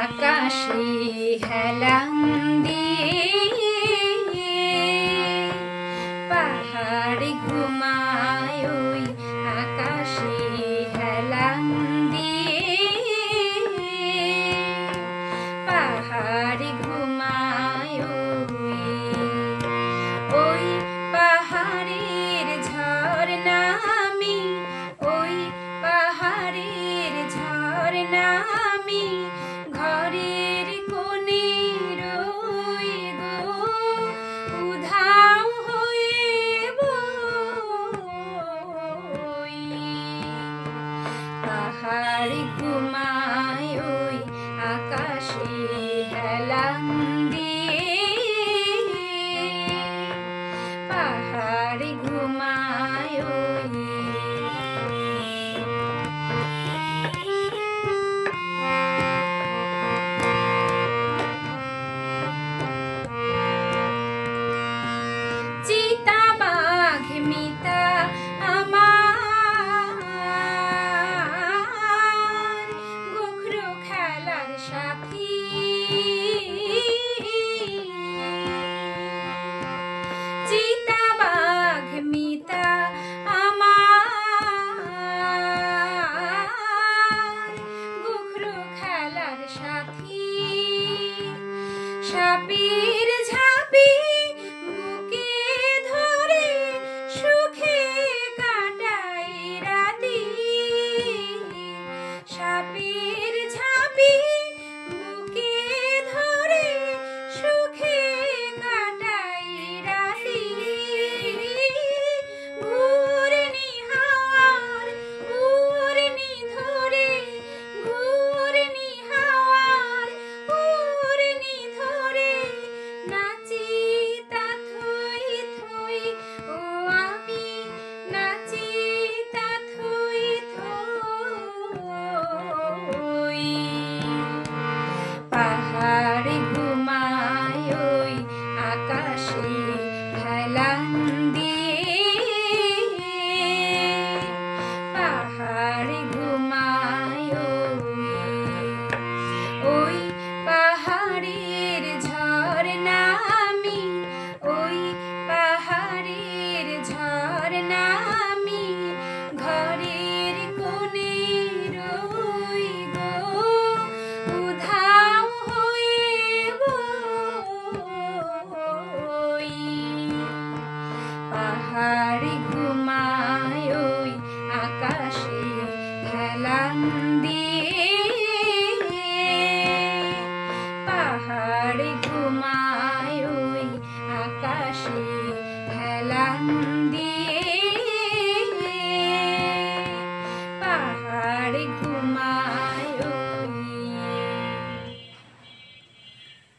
আকাশে হেলান দিয়ে পাহাড় ঘুমায় ওই আকাশে হেলান দিয়ে পাহাড় ঘুমায় ওই পাহাড়ের ঝরনা আমি ওই পাহাড়ের ঝরনা আমি ঘরের কোণে রই গো উধাও হয়ে বই পাহাড় ঘুমায় ওই আকাশে হেলান দিয়ে পাহাড় ঘুমায় ওই চিতা বাঘ মিতা আমার গোখরো খেলার সাথী চিতা বাঘ মিতা আমার গোখরো খেলার সাথী সাপের ঝাঁপি বুকে ধরে সুখে কাটাই রাতি সাপের ঝাঁপি বুকে ধরে সুখে কাটাই রাতি ঘূর্ণি হাওয়ার উড়নি ধরে ঘূর্ণি হাওয়ার উড়নি ধরে নাচি তা থই থই ও আমি নাচি তা থই থই পাহাড় ঘুমায় ওই আকাশে হেলান দিয়ে পাহাড় ঘুমায় ওই পাহাড়ের ঝরনা আমি ওই পাহাড়ের ঝরনা আমি ঘরের কোণে রই গো উধাও হয়ে বই পাহাড় ঘুমায় ওই আকাশে হেলান দিয়ে পাহাড় ঘুমায় ওই আকাশে হেলান দিয়ে